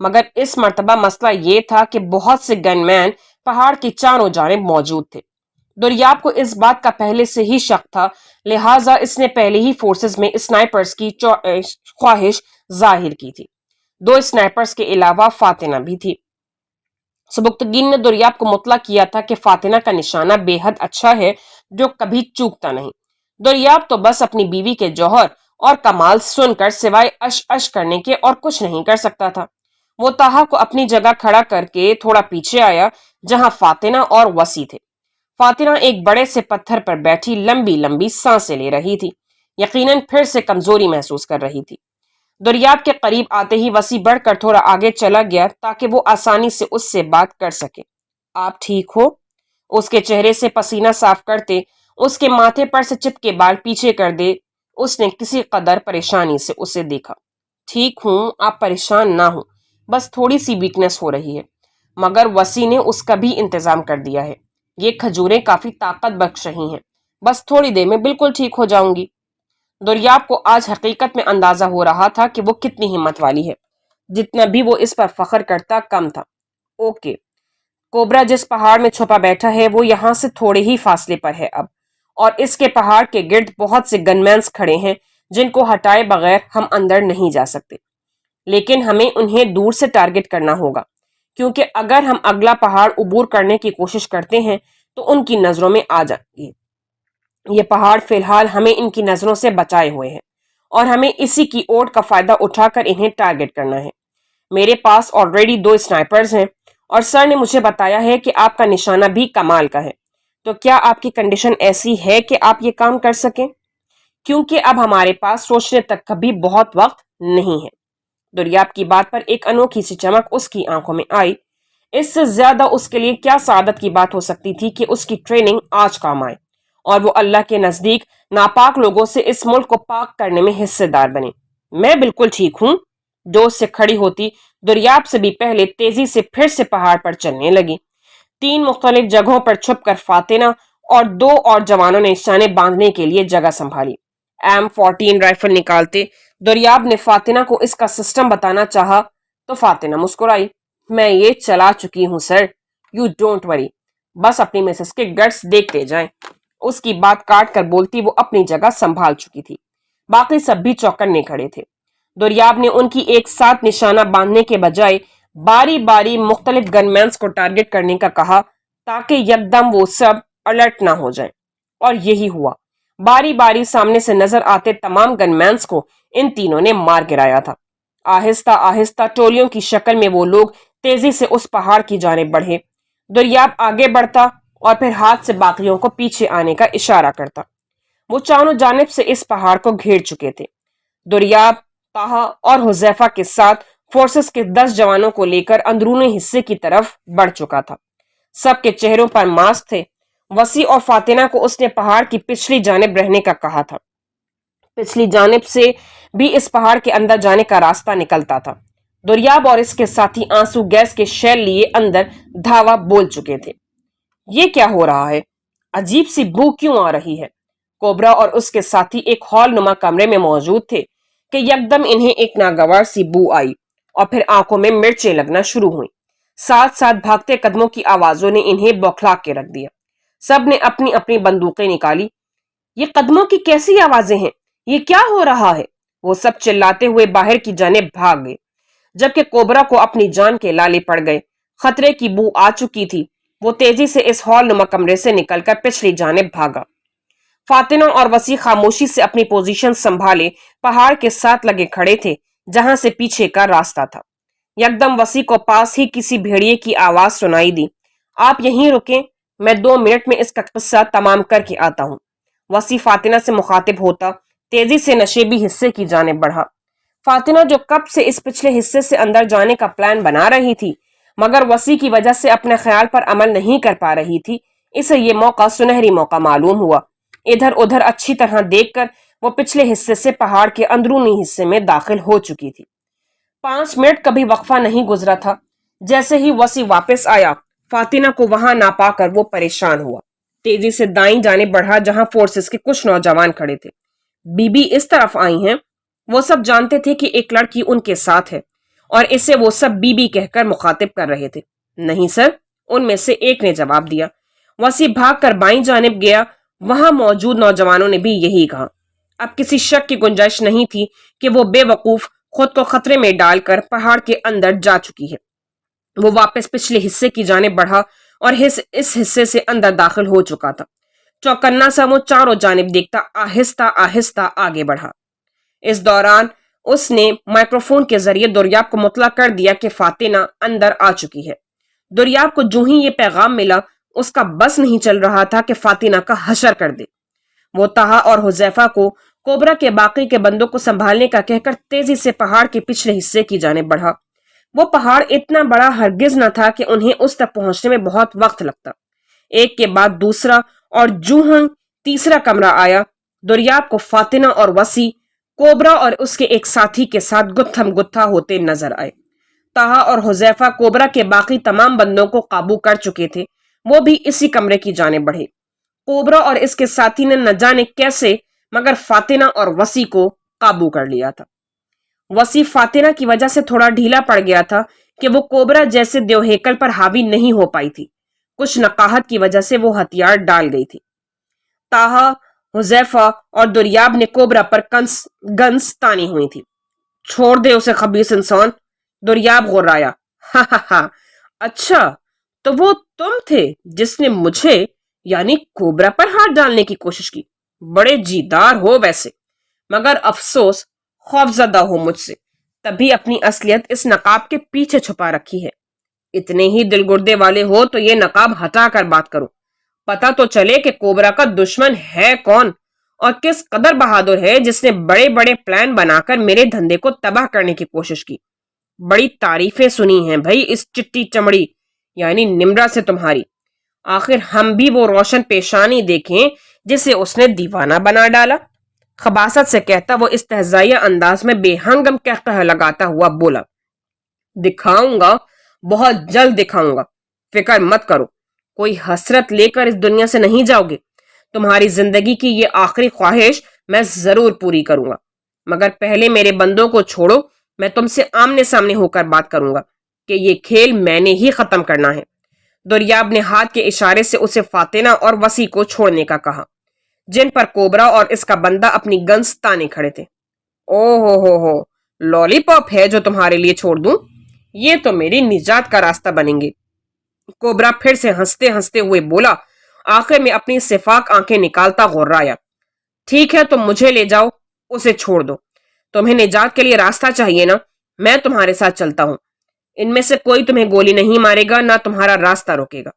مگر اس مرتبہ مسئلہ یہ تھا کہ بہت سے گن مین پہاڑ کی چاروں جانب موجود تھے۔ دریاب کو اس بات کا پہلے سے ہی شک تھا، لہٰذا اس نے پہلے ہی فورسز میں اسنائپرز کی خواہش ظاہر کی تھی۔ 2 اسنائپرز کے علاوہ فاتنہ بھی تھی۔ سبکتگین نے دریاب کو مطلع کیا تھا کہ فاتنہ کا نشانہ بے حد اچھا ہے جو کبھی چوکتا نہیں۔ دریاب تو بس اپنی بیوی کے جوہر اور کمال سن کر سوائے اش کرنے کے اور کچھ نہیں کر سکتا تھا۔ وہ طاہا کو اپنی جگہ کھڑا کر کے تھوڑا پیچھے آیا جہاں فاتنہ اور وسیع تھے۔ فاتنہ ایک بڑے سے پتھر پر بیٹھی لمبی لمبی سانسیں لے رہی تھی، یقیناً پھر سے کمزوری محسوس کر رہی تھی۔ دریاب کے قریب آتے ہی وسیع بڑھ کر تھوڑا آگے چلا گیا تاکہ وہ آسانی سے اس سے بات کر سکے۔ آپ ٹھیک ہو؟ اس کے چہرے سے پسینہ صاف کرتے اس کے ماتھے پر سے چپ کے بال پیچھے کر دے اس نے کسی قدر پریشانی سے اسے دیکھا۔ ٹھیک ہوں، آپ پریشان نہ ہوں، بس تھوڑی سی ویکنس ہو رہی ہے۔ مگر وسیع نے اس کا بھی انتظام کر دیا ہے۔ یہ کھجوریں کافی طاقت بخش رہی ہیں، بس تھوڑی دیر میں بالکل ٹھیک ہو جاؤں گی۔ دریاب کو آج حقیقت میں اندازہ ہو رہا تھا کہ وہ کتنی ہمت والی ہے۔ جتنا بھی وہ اس پر فخر کرتا کم تھا۔ اوکے، کوبرا جس پہاڑ میں چھپا بیٹھا ہے وہ یہاں سے تھوڑے ہی فاصلے پر ہے اب، اور اس کے پہاڑ کے گرد بہت سے گن مینز کھڑے ہیں جن کو ہٹائے بغیر ہم اندر نہیں جا سکتے، لیکن ہمیں انہیں دور سے ٹارگٹ کرنا ہوگا، کیونکہ اگر ہم اگلا پہاڑ عبور کرنے کی کوشش کرتے ہیں تو ان کی نظروں میں آ جائیں گے۔ یہ پہاڑ فی الحال ہمیں ان کی نظروں سے بچائے ہوئے ہیں اور ہمیں اسی کی اوٹ کا فائدہ اٹھا کر انہیں ٹارگٹ کرنا ہے۔ میرے پاس آلریڈی 2 اسنائپرز ہیں اور سر نے مجھے بتایا ہے کہ آپ کا نشانہ بھی کمال کا ہے، تو کیا آپ کی کنڈیشن ایسی ہے کہ آپ یہ کام کر سکیں؟ کیونکہ اب ہمارے پاس سوچنے تک کا بھی بہت وقت نہیں ہے۔ دریاب کی بات پر ایک انوکھی سی چمک اس کی آنکھوں میں آئی۔ اس سے زیادہ اس کے لیے کیا سعادت کی بات ہو سکتی تھی کہ اس کی ٹریننگ آج کام آئے اور وہ اللہ کے نزدیک ناپاک لوگوں سے اس ملک کو پاک کرنے میں حصے دار بنے۔ میں بالکل ٹھیک ہوں، جو اس سے کھڑی ہوتی دریاب سے بھی پہلے تیزی سے پھر سے پہاڑ پر چلنے لگی۔ 3 مختلف جگہوں پر چھپ کر فاتنہ اور 2 اور جوانوں نے نشانے باندھنے کے لیے جگہ سنبھالی۔ M14 رائفل نکالتے دریاب نے فاتنہ کو اس کا سسٹم بتانا چاہا تو فاتنہ مسکرائی۔ میں یہ چلا چکی ہوں سر، یو ڈونٹ وری، بس اپنی مسز کے گٹس دیکھتے جائیں۔ اس کی بات کاٹ کر بولتی وہ اپنی جگہ سنبھال چکی تھی۔ باقی سب بھی چوکنے کھڑے تھے۔ दुर्याब ने उनकी एक साथ निशाना बांधने के बजाय बारी बारी मुख्तलिफ गनमैन्स को टारगेट करने का कहा, ताकि यकदम वो सब अलर्ट ना हो जाए। और यही हुआ। बारी बारी सामने से नजर आते तमाम गनमैन्स को इन तीनों ने मार गिराया था। आहिस्ता आहिस्ता टोलियों की शक्ल में वो लोग तेजी से उस पहाड़ की जानिब बढ़े। दुर्याब आगे बढ़ता और फिर हाथ से बाकियों को पीछे आने का इशारा करता। वो चारों जानिब से इस पहाड़ को घेर चुके थे। दुर्याब, ताहा और हुजैफा के साथ फोर्सेस के 10 जवानों को लेकर अंदरूनी हिस्से की तरफ बढ़ चुका था। सबके चेहरों पर मास्क थे। वसी और फातिना को उसने पहाड़ की पिछली जानिब रहने का कहा था। पिछली जानिब से भी इस पहाड़ के अंदर जाने का रास्ता निकलता था। दुर्याब और इसके साथी आंसू गैस के शेल लिए अंदर धावा बोल चुके थे। ये क्या हो रहा है? अजीब सी बू क्यों आ रही है? कोबरा और उसके साथी एक हॉल नुमा कमरे में मौजूद थे कि यकदम इन्हें एक नागवार सी बू आई और फिर आंखों में मिर्चें लगना शुरू हुई। साथ साथ भागते कदमों की आवाजों ने इन्हें बौखला के रख दिया। सब ने अपनी अपनी बंदूकें निकाली। ये कदमों की कैसी आवाजें हैं? ये क्या हो रहा है? वो सब चिल्लाते हुए बाहर की जानिब भाग गए, जबकि कोबरा को अपनी जान के लाले पड़ गए। खतरे की बू आ चुकी थी। वो तेजी से इस हॉल नुमा कमरे से निकलकर पिछली जानिब भागा। फातिना और वसी खामोशी से अपनी पोजीशन संभाले पहाड़ के साथ लगे खड़े थे, जहां से पीछे का रास्ता था। यकदम वसी को पास ही किसी भेड़िए की आवाज सुनाई दी। आप यहीं रुकें, मैं 2 मिनट में इसका किस्सा तमाम करके आता हूँ। वसी फातिना से मुखातिब होता तेजी से नशेबी हिस्से की जानिब बढ़ा। फातिना जो कब से इस पिछले हिस्से से अंदर जाने का प्लान बना रही थी, मगर वसी की वजह से अपने ख्याल पर अमल नहीं कर पा रही थी, इसे ये मौका सुनहरी मौका मालूम हुआ। इधर उधर अच्छी तरह देखकर वो पिछले हिस्से से पहाड़ के अंदरूनी हिस्से में दाखिल हो चुकी थी। 5 मिनट कभी वक्फा नहीं गुजरा था। जैसे ही वसी वापस आया, फातिना को वहां ना पाकर वो परेशान हुआ। तेजी से दाईं जाने बढ़ा, जहां फोर्सेस के कुछ नौजवान खड़े थे। बीबी इस तरफ आई हैं। वो सब जानते थे कि एक लड़की उनके साथ है और इसे वो सब बीबी कहकर मुखातिब कर रहे थे। नहीं सर, उनमें से एक ने जवाब दिया। वसी भागकर बाईं जानिब गया। वहां मौजूद नौजवानों ने भी यही कहा। अब किसी शक की गुंजाइश नहीं थी कि वो बेवकूफ खुद को खतरे में डालकर पहाड़ के अंदर जा चुकी है। वो वापस पिछले हिस्से की जानिब बढ़ा और इस हिस्से से अंदर दाखिल हो चुका था। चौकन्ना सा वो चारों जानिब देखता आहिस्ता आहिस्ता आगे बढ़ा। इस दौरान उसने माइक्रोफोन के जरिए दुर्याब को मुतला कर दिया कि फातिना अंदर आ चुकी है। दुर्याब को जो ही ये पैगाम मिला, उसका बस नहीं चल रहा था कि फातिना का हशर कर दे। वो ताहा और हुजैफा को कोबरा के बाकी के बंदों को संभालने का कहकर तेजी से पहाड़ के पिछले हिस्से की जानिब बढ़ा। वो पहाड़ इतना बड़ा हरगिज न था कि उन्हें उस तक पहुंचने में बहुत वक्त लगता। एक के बाद दूसरा और जूहन तीसरा कमरा आया। दुर्याब को फातिना और वसी, कोबरा और उसके एक साथी के साथ गुत्थम गुत्था होते नजर आए। ताहा और हुजैफा कोबरा के बाकी तमाम बंदों को काबू कर चुके थे। वो भी इसी कमरे की जानिब बढ़े। कोबरा और इसके साथी ने न जाने कैसे मगर फातिना और वसी को काबू कर लिया था। वसी फातिना की वजह से थोड़ा ढीला पड़ गया था कि वो कोबरा जैसे देवहेकल पर हावी नहीं हो पाई थी। कुछ नकाहत की वजह से वो हथियार डाल गई थी। ताहा, हुजैफा और दुर्याब ने कोबरा पर गन्स तानी हुई थी। छोड़ दे उसे खबीस इंसान, दुर्याब गुर्राया। हा हा हा, अच्छा तो वो तुम थे जिसने मुझे यानी कोबरा पर हाथ डालने की कोशिश की। बड़े जीदार हो वैसे, मगर अफसोस खौफजदा हो मुझसे, तभी अपनी असलियत इस नकाब के पीछे छुपा रखी है। इतने ही दिलगुर्दे वाले हो तो ये नकाब हटा कर बात करो। पता तो चले कि कोबरा का दुश्मन है कौन और किस कदर बहादुर है जिसने बड़े बड़े प्लान बनाकर मेरे धंधे को तबाह करने की कोशिश की। बड़ी तारीफें सुनी हैं भाई इस चिट्टी चमड़ी यानी निम्रा से तुम्हारी। आखिर हम भी वो रोशन पेशानी देखें जिसे उसने दीवाना बना डाला। खबासत से कहता वो इस्तेहजाइया अंदाज में बेहंगम कह लगाता हुआ बोला, दिखाऊंगा, बहुत जल्द दिखाऊंगा, फिक्र मत करो। कोई हसरत लेकर इस दुनिया से नहीं जाओगे। तुम्हारी जिंदगी की ये आखिरी ख्वाहिश मैं जरूर पूरी करूंगा, मगर पहले मेरे बंदों को छोड़ो। मैं तुमसे आमने सामने होकर बात करूंगा कि ये खेल मैंने ही खत्म करना है। दुर्याब ने हाथ के इशारे से उसे फातिना और वसी को छोड़ने का कहा, जिन पर कोबरा और इसका बंदा अपनी गन्स ताने खड़े थे। ओ हो, लॉली पॉप है जो तुम्हारे लिए छोड़ दूं? ये तो मेरी निजात का रास्ता बनेंगे। कोबरा फिर से हंसते हंसते हुए बोला, आखिर में अपनी सिफाक आंखें निकालता गुर्राया। ठीक है, तुम मुझे ले जाओ, उसे छोड़ दो। तुम्हें निजात के लिए रास्ता चाहिए ना, मैं तुम्हारे साथ चलता हूं। इनमें से कोई तुम्हें गोली नहीं मारेगा, ना तुम्हारा रास्ता रोकेगा,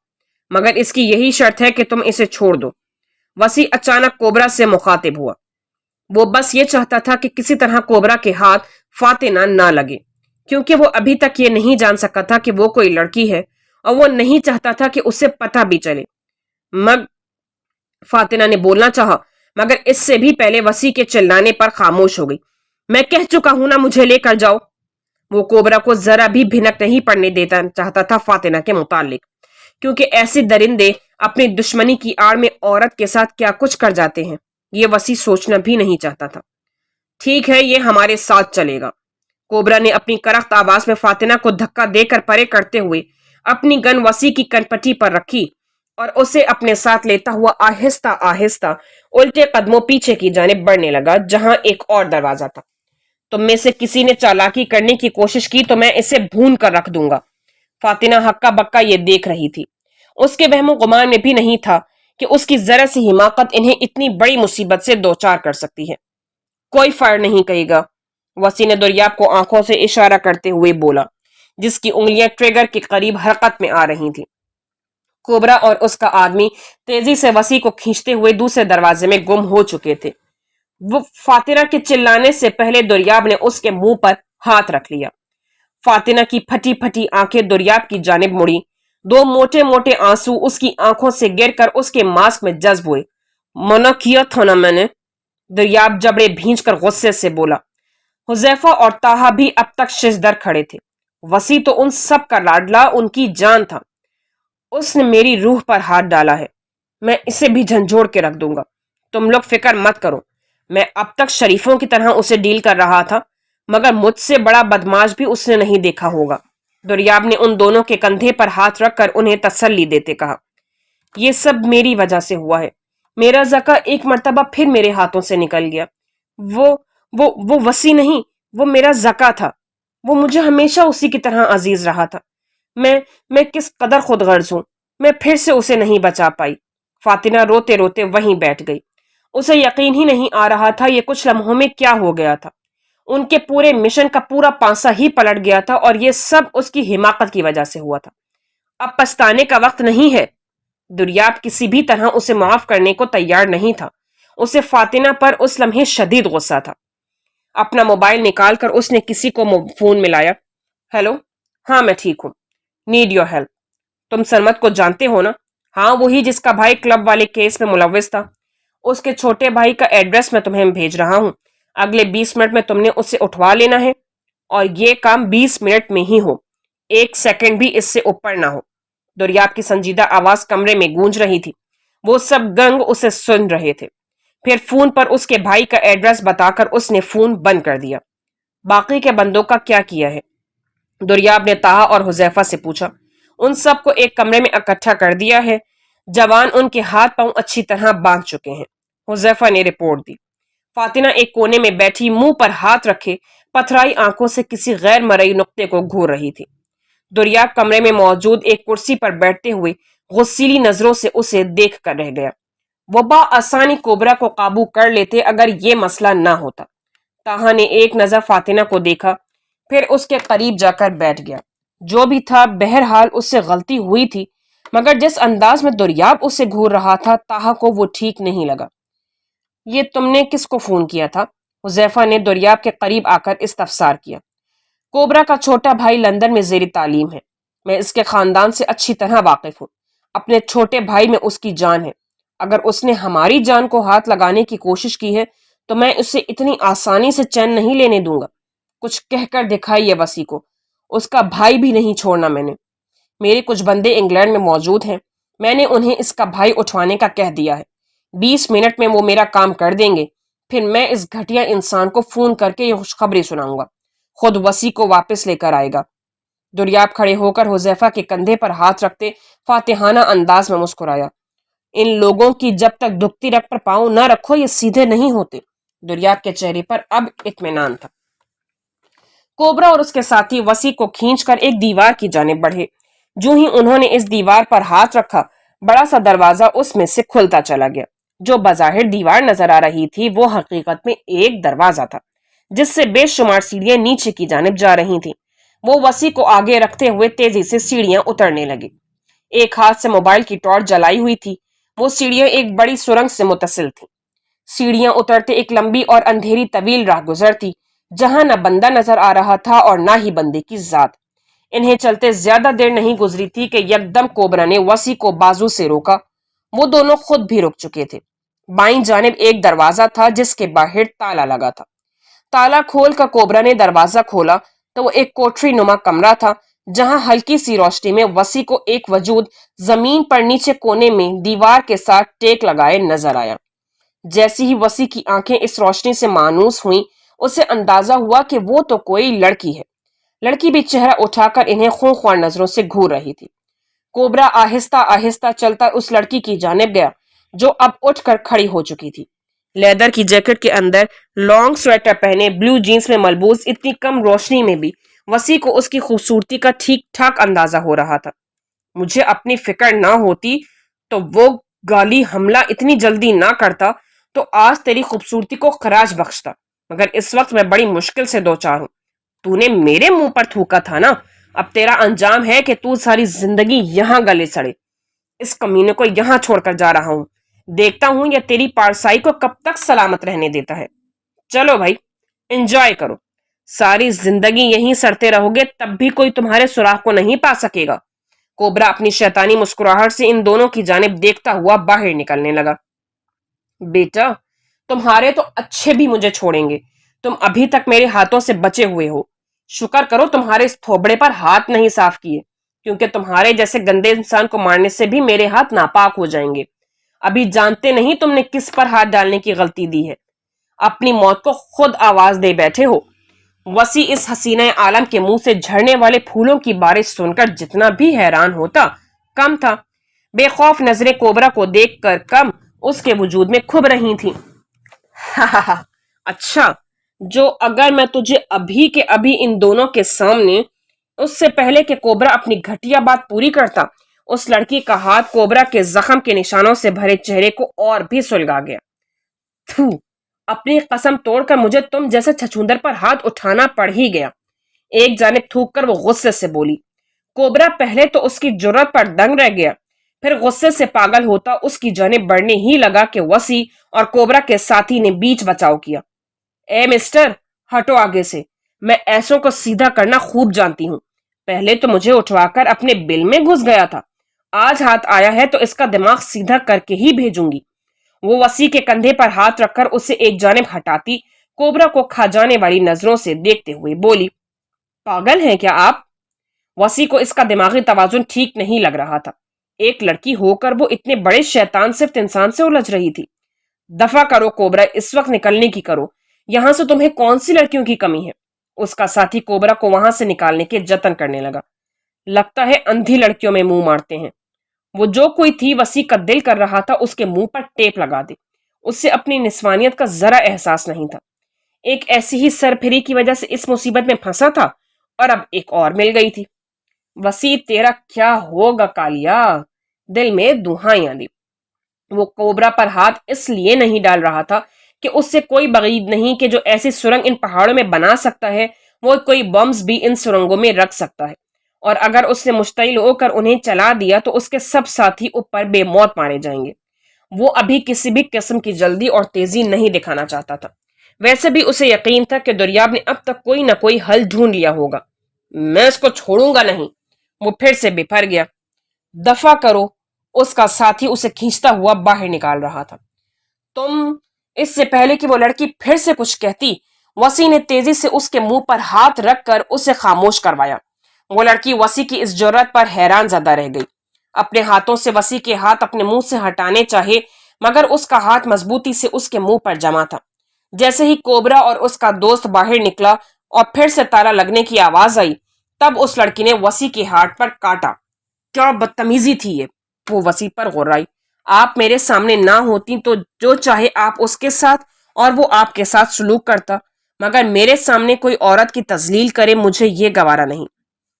मगर इसकी यही शर्त है कि तुम इसे छोड़ दो। वसी अचानक कोबरा से मुखातिब हुआ। वो बस ये चाहता था कि किसी तरह कोबरा के हाथ फातिना ना लगे, क्योंकि वो अभी तक ये नहीं जान सका था कि वो कोई लड़की है, और वो नहीं चाहता था कि उसे पता भी चले। मग फातिना ने बोलना चाहा, मगर इससे भी पहले वसी के चिल्लाने पर खामोश हो गई। मैं कह चुका हूं ना, मुझे लेकर जाओ। वो कोबरा को जरा भी भिनक नहीं पड़ने देता चाहता था फातिना के मुतालिक, क्योंकि ऐसे दरिंदे अपनी दुश्मनी की आड़ में औरत के साथ क्या कुछ कर जाते हैं, ये वसी सोचना भी नहीं चाहता था। ठीक है, ये हमारे साथ चलेगा। कोबरा ने अपनी करख्त आवाज में फातिना को धक्का देकर परे करते हुए अपनी गन वसी की कनपट्टी पर रखी और उसे अपने साथ लेता हुआ आहिस्ता आहिस्ता उल्टे कदमों पीछे की जानिब बढ़ने लगा, जहां एक और दरवाजा था। तुम में से किसी ने चालाकी करने की कोशिश की तो मैं इसे भून कर रख दूंगा। फातिना हक्का बक्का ये देख रही थी। उसके वहमो गुमान में भी नहीं था कि उसकी जरा सी हिमाकत इन्हें इतनी बड़ी मुसीबत से दो चार कर सकती है। कोई फायर नहीं कहेगा, वसी ने दुर्याब को आंखों से इशारा करते हुए बोला, जिसकी उंगलियां ट्रिगर के करीब हरकत में आ रही थी। कोबरा और उसका आदमी तेजी से वसी को खींचते हुए दूसरे दरवाजे में गुम हो चुके थे। वो फातिना के चिल्लाने से पहले दुर्याब ने उसके मुंह पर हाथ रख लिया। फातिना की फटी फटी आंखें दुर्याब की जानिब मुड़ी। दो मोटे मोटे आंसू उसकी आंखों से गिरकर उसके मास्क में जज्ब हुए। मना किया था ना मैंने, दुर्याब जबड़े भींच कर गुस्से से बोला। हुजैफा और ताहा भी अब तक शिजदर खड़े थे। वसी तो उन सब का लाडला, उनकी जान था। उसने मेरी रूह पर हाथ डाला है, मैं इसे भी झंझोड़ के रख दूंगा। तुम लोग फिक्र मत करो, मैं अब तक शरीफों की तरह उसे डील कर रहा था, मगर मुझसे बड़ा बदमाश भी उसने नहीं देखा होगा। दुर्याब ने उन दोनों के कंधे पर हाथ रखकर उन्हें तसल्ली देते कहा, यह सब मेरी वजह से हुआ है। मेरा जका एक मर्तबा फिर मेरे हाथों से निकल गया। वो वो वसी नहीं, वो मेरा जका था। वो मुझे हमेशा उसी की तरह अजीज रहा था। मैं किस कदर खुदगर्ज हूं, मैं फिर से उसे नहीं बचा पाई। फातिना रोते रोते वहीं बैठ गई। उसे यकीन ही नहीं आ रहा था ये कुछ लम्हों में क्या हो गया था। उनके पूरे मिशन का पूरा पांसा ही पलट गया था, और ये सब उसकी हिमाकत की वजह से हुआ था। अब पछताने का वक्त नहीं है। दुर्याब किसी भी तरह उसे माफ करने को तैयार नहीं था। उसे फातिना पर उस लम्हे शदीद गुस्सा था। अपना मोबाइल निकालकर उसने किसी को फोन मिलाया। हेलो, हाँ मैं ठीक हूँ, नीड योर हेल्प। तुम सरमत को जानते हो ना? हाँ, वही जिसका भाई क्लब वाले केस में मुलविस था। उसके छोटे भाई का एड्रेस मैं तुम्हें भेज रहा हूं। अगले 20 मिनट में तुमने उसे उठवा लेना है, और ये काम 20 मिनट में ही हो, 1 सेकंड भी इससे ऊपर ना हो। दुर्याब की संजीदा आवाज कमरे में गूंज रही थी। वो सब गंग उसे सुन रहे थे। फिर फोन पर उसके भाई का एड्रेस बताकर उसने फोन बंद कर दिया। बाकी के बंदों का क्या किया है? दुर्याब ने ताहा और हुजैफा से पूछा। उन सबको एक कमरे में इकट्ठा कर दिया है। जवान उनके हाथ पांव अच्छी तरह बांध चुके हैं, हुजैफा ने रिपोर्ट दी। फातिना एक कोने में बैठी मुंह पर हाथ रखे पथराई आंखों से किसी गैर मरई नुक्ते को घूर रही थी। दुर्याब कमरे में मौजूद एक कुर्सी पर बैठते हुए गुस्सीली नजरों से उसे देख कर रह गया। वो आसानी कोबरा को काबू कर लेते अगर ये मसला ना होता। ताहा ने एक नजर फातिना को देखा, फिर उसके करीब जाकर बैठ गया। जो भी था, बहरहाल उससे गलती हुई थी, मगर जिस अंदाज में दुर्याब उसे घूर रहा था, ताहा को वो ठीक नहीं लगा। ये तुमने किसको फोन किया था? हुजैफा ने दुर्याब के करीब आकर इस्तफसार किया। कोबरा का छोटा भाई लंदन में जेर तालीम है। मैं इसके खानदान से अच्छी तरह वाकिफ हूँ। अपने छोटे भाई में उसकी जान है। अगर उसने हमारी जान को हाथ लगाने की कोशिश की है तो मैं उसे इतनी आसानी से चैन नहीं लेने दूंगा। कुछ कहकर दिखाइए वसी को। उसका भाई भी नहीं छोड़ना मैंने। मेरे कुछ बंदे इंग्लैंड में मौजूद हैं। मैंने उन्हें इसका भाई उठवाने का कह दिया है। 20 मिनट में वो मेरा काम कर देंगे। फिर मैं इस घटिया इंसान को फोन करके ये खुशखबरी सुनाऊंगा। खुद वसी को वापस लेकर आएगा। दुर्याब खड़े होकर हुजैफा के कंधे पर हाथ रखते फातिहाना अंदाज में मुस्कुराया। इन लोगों की जब तक दुखती रख पर पांव न रखो, ये सीधे नहीं होते। दुर्याब के चेहरे पर अब इत्मीनान था। कोबरा और उसके साथी वसी को खींचकर एक दीवार की जानिब बढ़े। जो ही उन्होंने इस दीवार पर हाथ रखा, बड़ा सा दरवाजा उसमें से खुलता चला गया। जो बज़ाहिर दीवार नजर आ रही थी वो हकीकत में एक दरवाजा था, जिससे बेशुमार सीढ़ियां नीचे की जानिब जा रही थीं। वो वसी को आगे रखते हुए तेजी से सीढ़ियां उतरने लगे। एक हाथ से मोबाइल की टॉर्च जलाई हुई थी। वो सीढ़ियां एक बड़ी सुरंग से मुत्तसिल थी। सीढ़ियां उतरते एक लंबी और अंधेरी तवील राह गुजरती, जहां न बंदा नजर आ रहा था और ना ही बंदे की जात। इन्हें चलते ज्यादा देर नहीं गुजरी थी कि यकदम कोबरा ने वसी को बाजू से रोका। वो दोनों खुद भी रुक चुके थे। बाईं जानिब एक दरवाजा था जिसके बाहर ताला लगा था। ताला खोल कर कोबरा ने दरवाजा खोला तो वो एक कोठरी नुमा कमरा था, जहां हल्की सी रोशनी में वसी को एक वजूद जमीन पर नीचे कोने में दीवार के साथ टेक लगाए नजर आया। जैसी ही वसी की आंखें इस रोशनी से मानूस हुईं, उसे अंदाजा हुआ कि वो तो कोई लड़की है। लड़की भी चेहरा उठाकर इन्हें खूंखार नजरों से घूर रही थी। कोबरा आहिस्ता आहिस्ता चलता उस लड़की की जानिब गया, जो अब उठकर खड़ी हो चुकी थी। लेदर की जैकेट के अंदर लॉन्ग स्वेटर पहने, ब्लू जीन्स में मलबूस, इतनी कम रोशनी में भी वसी को उसकी खूबसूरती का ठीक ठाक अंदाजा हो रहा था। मुझे अपनी फिक्र ना होती तो वो गाली हमला इतनी जल्दी ना करता, तो आज तेरी खूबसूरती को खराज बख्शता, मगर इस वक्त मैं बड़ी मुश्किल से दो चार हूं। तूने मेरे मुंह पर थूका था ना, अब तेरा अंजाम है कि तू सारी जिंदगी यहां गले सड़े। इस कमीने को यहां छोड़कर जा रहा हूं। देखता हूं या तेरी पारसाई को कब तक सलामत रहने देता है। चलो भाई, एंजॉय करो। सारी जिंदगी यहीं सड़ते रहोगे तब भी कोई तुम्हारे सुराग को नहीं पा सकेगा। कोबरा अपनी शैतानी मुस्कुराहट से इन दोनों की जानिब देखता हुआ बाहर निकलने लगा। बेटा, तुम्हारे तो अच्छे भी मुझे छोड़ेंगे। तुम अभी तक मेरे हाथों से बचे हुए हो। शुक्र करो तुम्हारे इस थोबड़े पर हाथ नहीं साफ किए, क्योंकि तुम्हारे जैसे गंदे इंसान को मारने से भी मेरे हाथ नापाक हो जाएंगे। अभी जानते नहीं तुमने किस पर हाथ डालने की गलती दी है। अपनी मौत को खुद आवाज दे बैठे हो। वसी इस हसीना आलम के मुंह से झड़ने वाले फूलों की बारिश सुनकर जितना भी हैरान होता, कम था। बेखौफ नजरें कोबरा को देखकर कम उसके वजूद में खुब रही थी। अच्छा, जो अगर मैं तुझे अभी के अभी इन दोनों के सामने, उससे पहले कि कोबरा अपनी घटिया बात पूरी करता, उस लड़की का हाथ कोबरा के जख्म के निशानों से भरे चेहरे को और भी सुलगा गया। थू, अपनी कसम तोड़कर मुझे तुम जैसे छछूंदर पर हाथ उठाना पड़ ही गया। एक जानिब थूक कर वो गुस्से से बोली। कोबरा पहले तो उसकी जुर्रत पर दंग रह गया, फिर गुस्से से पागल होता उसकी जानिब बढ़ने ही लगा कि वसी और कोबरा के साथी ने बीच बचाव किया। ए मिस्टर, हटो आगे से। मैं ऐसों को सीधा करना खूब जानती हूँ। पहले तो मुझे उठवाकर अपने बिल में घुस गया था, आज हाथ आया है तो इसका दिमाग सीधा करके ही भेजूंगी। वो वसी के कंधे पर हाथ रखकर उसे एक जानिब हटाती, कोबरा को खा जाने वाली नजरों से देखते हुए बोली, पागल हैं क्या आप? वसी को इसका दिमागी तवाजुन ठीक नहीं लग रहा था। एक लड़की होकर वो इतने बड़े शैतान सिर्फ इंसान से उलझ रही थी। दफा करो कोबरा, इस वक्त निकलने की करो। यहां से तुम्हें कौन सी लड़कियों की कमी है? उसका साथी कोबरा को वहां से निकालने के जतन करने लगा। लगता है अंधी लड़कियों में मुंह मारते हैं। वो जो कोई थी, वसी का दिल कर रहा था उसके मुंह पर टेप लगा दे। उससे अपनी निस्वानियत का जरा एहसास नहीं था। एक ऐसी ही सरफिरी की वजह से इस मुसीबत में फंसा था और अब एक और मिल गई थी। वसी तेरा क्या होगा कालिया, दिल में दुहाइयां दी। वो कोबरा पर हाथ इसलिए नहीं डाल रहा था कि उससे कोई बगीद नहीं कि जो ऐसी सुरंग इन पहाड़ों में बना सकता है, वो कोई बम्स भी इन सुरंगों में रख सकता है। और अगर उसने मुश्तइल होकर उन्हें चला दिया तो उसके सब साथी ऊपर बेमौत मारे जाएंगे। वो अभी किसी भी किस्म की जल्दी और तेजी नहीं दिखाना चाहता था। वैसे भी उसे यकीन था कि दुर्याब ने अब तक कोई ना कोई हल ढूंढ लिया होगा। मैं इसको छोड़ूंगा नहीं। वो फिर से बिफर गया। दफा करो, उसका साथी उसे खींचता हुआ बाहर निकाल रहा था। तुम, इससे पहले कि वो लड़की फिर से कुछ कहती, वसी ने तेजी से उसके मुंह पर हाथ रखकर उसे खामोश करवाया। वो लड़की वसी की इस जुर्रत पर हैरान ज़दा रह गई। अपने हाथों से वसी के हाथ अपने मुंह से हटाने चाहे, मगर उसका हाथ मजबूती से उसके मुंह पर जमा था। जैसे ही कोबरा और उसका दोस्त बाहर निकला और फिर से ताला लगने की आवाज आई, तब उस लड़की ने वसी के हाथ पर काटा। क्या बदतमीजी थी ये! वो वसी पर गुर्राई। आप मेरे सामने ना होती तो जो चाहे आप उसके साथ और वो आपके साथ सलूक करता, مگر میرے سامنے کوئی عورت کی تذلیل کرے مجھے یہ گوارا نہیں۔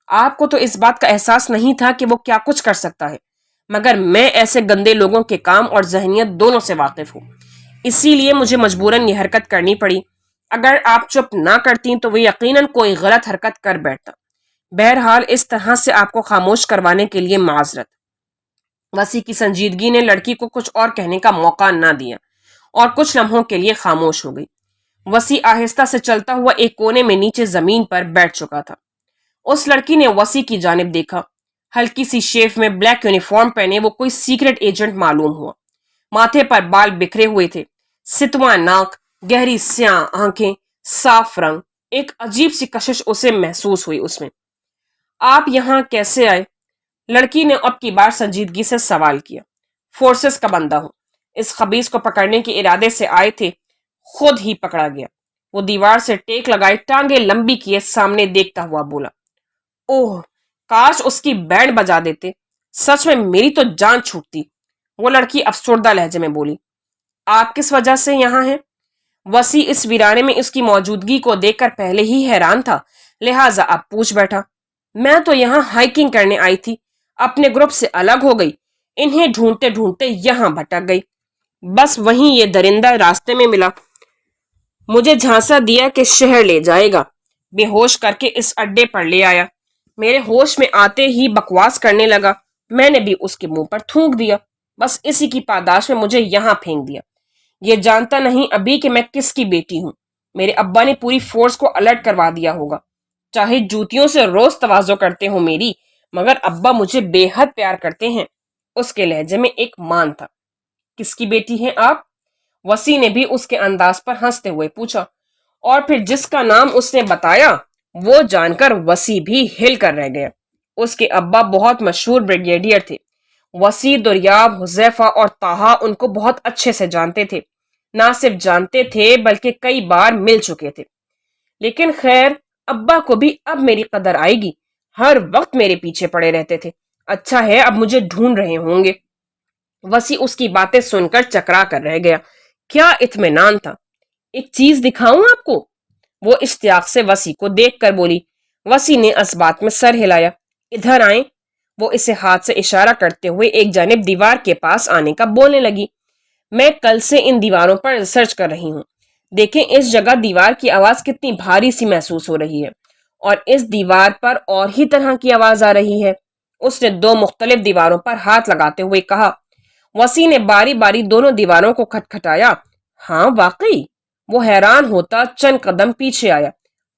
آپ کو تو اس بات کا احساس نہیں تھا کہ وہ کیا کچھ کر سکتا ہے، مگر میں ایسے گندے لوگوں کے کام اور ذہنیت دونوں سے واقف ہوں، اسی لیے مجھے مجبوراً یہ حرکت کرنی پڑی۔ اگر آپ چپ نہ کرتی تو وہ یقیناً کوئی غلط حرکت کر بیٹھتا۔ بہرحال اس طرح سے آپ کو خاموش کروانے کے لیے معذرت۔ وسیع کی سنجیدگی نے لڑکی کو کچھ اور کہنے کا موقع نہ دیا اور کچھ لمحوں کے لیے خاموش ہو گئی۔ وسیع آہستہ سے چلتا ہوا ایک کونے میں نیچے زمین پر بیٹھ چکا تھا۔ اس لڑکی نے وسیع کی جانب دیکھا۔ ہلکی سی شیف میں بلیک یونیفارم پہنے وہ کوئی سیکرٹ ایجنٹ معلوم ہوا۔ ماتھے پر بال بکھرے ہوئے تھے، ستواں ناک، گہری سیاہ آنکھیں، صاف رنگ، ایک عجیب سی کشش اسے محسوس ہوئی اس میں۔ آپ یہاں کیسے آئے؟ لڑکی نے اب کی بار سنجیدگی سے سوال کیا۔ فورسز کا بندہ ہوں، اس خبیث کو پکڑنے کے ارادے سے آئے تھے، خود ہی پکڑا گیا۔ وہ دیوار سے ٹیک لگائے ٹانگیں لمبی کیے سامنے دیکھتا ہوا بولا۔ اوہ، کاش اس کی بینڈ بجا دیتے، سچ میں میری تو جان چھوٹتی۔ وہ لڑکی افسردہ لہجے میں بولی۔ آپ کس وجہ سے یہاں ہیں؟ وسیع اس ویرانے میں اس کی موجودگی کو دیکھ کر پہلے ہی حیران تھا، لہٰذا اب پوچھ بیٹھا۔ میں تو یہاں ہائیکنگ کرنے آئی تھی، اپنے گروپ سے الگ ہو گئی، انہیں ڈھونڈتے ڈھونڈتے یہاں بھٹک گئی، بس وہیں یہ درندہ راستے میں ملا، مجھے جھانسا دیا کہ شہر لے جائے گا، بے ہوش کر کے اس اڈے پر لے آیا، میرے ہوش میں آتے ہی بکواس کرنے لگا، میں نے بھی اس کے منہ پر تھونک دیا، بس اسی کی پاداش میں مجھے یہاں پھینک دیا۔ یہ جانتا نہیں ابھی کہ میں کس کی بیٹی ہوں، میرے ابا نے پوری فورس کو الرٹ کروا دیا ہوگا، چاہے جوتیوں سے روز تواضع کرتے ہوں میری، مگر ابا مجھے بے حد پیار کرتے ہیں۔ اس کے لہجے میں ایک مان تھا۔ کس کی بیٹی ہیں آپ؟ وسیع نے بھی اس کے انداز پر ہنستے ہوئے پوچھا، اور پھر جس کا نام اس نے بتایا وہ جان کر وسیع بھی ہل کر رہ گیا۔ اس کے ابا بہت مشہور بریگیڈیئر تھے۔ وسیع، دریاب، حذیفہ اور طٰہٰ ان کو بہت اچھے سے جانتے تھے، نہ صرف جانتے تھے بلکہ کئی بار مل چکے تھے۔ لیکن خیر، ابا کو بھی اب میری قدر آئے گی، ہر وقت میرے پیچھے پڑے رہتے تھے، اچھا ہے اب مجھے ڈھونڈ رہے ہوں گے۔ وسیع اس کی باتیں سن کر چکرا کر رہ گیا۔ کیا اطمینان تھا! ایک چیز دکھاؤں آپ کو؟ وہ اشتیاق سے وسیع کو دیکھ کر بولی۔ وسیع نے اس بات میں سر ہلایا۔ ادھر آئیں۔ وہ اسے ہاتھ سے اشارہ کرتے ہوئے ایک جانب دیوار کے پاس آنے کا بولنے لگی۔ میں کل سے ان دیواروں پر ریسرچ کر رہی ہوں، دیکھیں اس جگہ دیوار کی آواز کتنی بھاری سی محسوس ہو رہی ہے، اور اس دیوار پر اور ہی طرح کی آواز آ رہی ہے۔ اس نے دو مختلف دیواروں پر ہاتھ لگاتے ہوئے کہا۔ وسیع نے باری باری دونوں دیواروں کو کھٹکھٹایا۔ ہاں واقعی! وہ حیران ہوتا چند قدم پیچھے آیا۔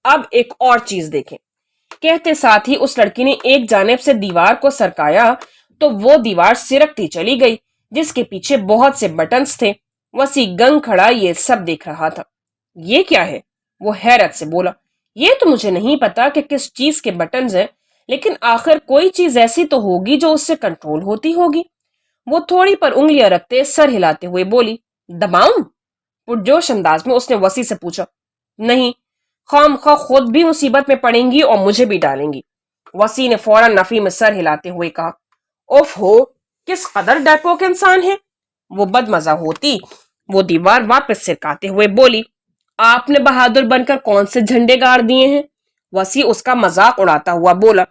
اب ایک اور چیز دیکھیں، کہتے ساتھ ہی اس لڑکی نے ایک جانب سے دیوار کو سرکایا تو وہ دیوار سرکتی چلی گئی جس کے پیچھے بہت سے بٹنز تھے۔ وسیع گنگ کھڑا یہ سب دیکھ رہا تھا۔ یہ کیا ہے؟ وہ حیرت سے بولا۔ یہ تو مجھے نہیں پتا کہ کس چیز کے بٹنز ہیں، لیکن آخر کوئی چیز ایسی تو ہوگی جو اس سے کنٹرول ہوتی ہوگی۔ وہ تھوڑی پر انگلیاں رکھتے سر ہلاتے ہوئے بولی۔ دباؤں؟ پرجوش انداز میں اس نے وسیع سے پوچھا۔ نہیں، خام خواہ خود بھی مصیبت میں پڑیں گی اور مجھے بھی ڈالیں گی۔ وسیع نے فوراً نفی میں سر ہلاتے ہوئے کہا۔ اوف ہو، کس قدر ڈرپوک انسان ہے! وہ بد مزہ ہوتی۔ وہ دیوار واپس سرکاتے ہوئے بولی۔ آپ نے بہادر بن کر کون سے جھنڈے گاڑ دیے ہیں؟ وسیع اس کا مذاق اڑاتا ہوا بولا۔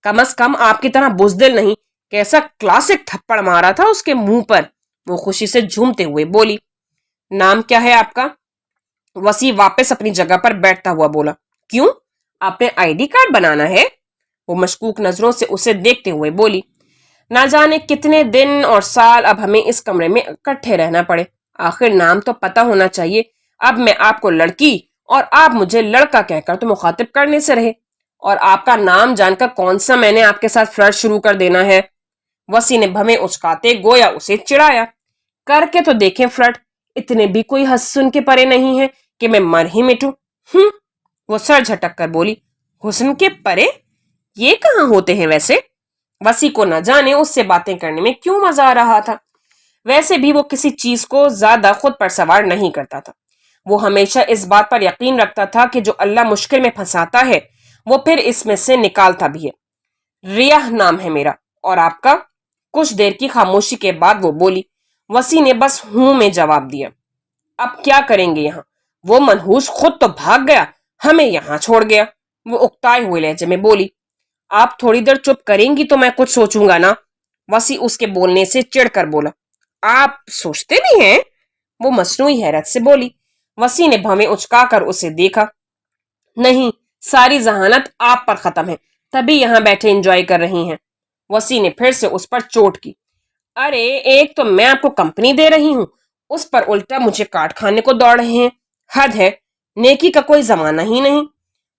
کم از کم آپ کی طرح بزدل نہیں۔ کیسا کلاسک تھپڑ مارا تھا اس کے منہ پر! وہ خوشی سے جھومتے ہوئے بولی۔ نام کیا ہے آپ کا؟ وسیع واپس اپنی جگہ پر بیٹھتا ہوا بولا۔ کیوں؟ آپ نے آئی ڈی کارڈ بنانا ہے؟ وہ مشکوک نظروں سے اسے دیکھتے ہوئے بولی۔ نہ جانے کتنے دن اور سال اب ہمیں اس کمرے میں اکٹھے رہنا پڑے، آخر نام تو پتہ ہونا چاہیے۔ اب میں آپ کو لڑکی اور آپ مجھے لڑکا کہہ کر تو مخاطب کرنے سے رہے، اور آپ کا نام جان کر کون سا میں نے آپ کے ساتھ فلرٹ شروع کر دینا ہے؟ وسیع نے بھویں اچکاتے گویا اسے چڑھایا۔ کر کے تو دیکھیں فلرٹ، اتنے بھی کوئی حسن کے پرے نہیں ہے کہ میں مر ہی مٹوں۔ وہ سر جھٹک کر بولی۔ حسن کے پرے؟ یہ کہاں ہوتے ہیں ویسے؟ وسیع کو نہ جانے اس سے باتیں کرنے میں کیوں مزہ آ رہا تھا۔ ویسے بھی وہ کسی چیز کو زیادہ خود پر سوار نہیں کرتا تھا۔ وہ ہمیشہ اس بات پر یقین رکھتا تھا کہ جو اللہ مشکل میں پھنساتا ہے وہ پھر اس میں سے نکالتا بھی ہے۔ ریاح نام ہے میرا، اور آپ کا؟ کچھ دیر کی خاموشی کے بعد وہ بولی۔ وسیع نے بس ہوں میں جواب دیا۔ اب کیا کریں گے یہاں؟ वो मनहूस खुद तो भाग गया, हमें यहाँ छोड़ गया। वो उकताए हुए लहजे में बोली। आप थोड़ी देर चुप करेंगी तो मैं कुछ सोचूंगा ना। वसी उसके बोलने से चिढ़कर बोला। आप सोचते भी हैं? वो मसनूई हैरत से बोली। वसी ने भवें उचकाकर उसे देखा। नहीं, सारी जहानत आप पर खत्म है, तभी यहां बैठे एंजॉय कर रही हैं। वसी ने फिर से उस पर चोट की। अरे, एक तो मैं आपको कंपनी दे रही हूं, उस पर उल्टा मुझे काट खाने को दौड़ रहे हैं। हद है, नेकी का कोई जमाना ही नहीं।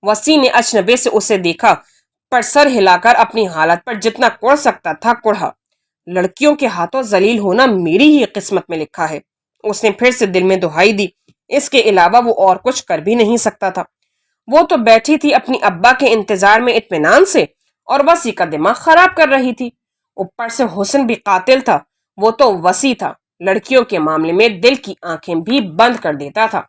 वसी ने अजनबे से उसे देखा, पर सर हिलाकर अपनी हालत पर जितना कुढ़ सकता था कुढ़ा। लड़कियों के हाथों जलील होना मेरी ही किस्मत में लिखा है। उसने फिर से दिल में दुहाई दी। इसके अलावा वो और कुछ कर भी नहीं सकता था। वो तो बैठी थी अपनी अब्बा के इंतजार में इत्मीनान से, और वसी का दिमाग खराब कर रही थी। ऊपर से हुस्न भी कातिल था। वो तो वसी था, लड़कियों के मामले में दिल की आंखें भी बंद कर देता था।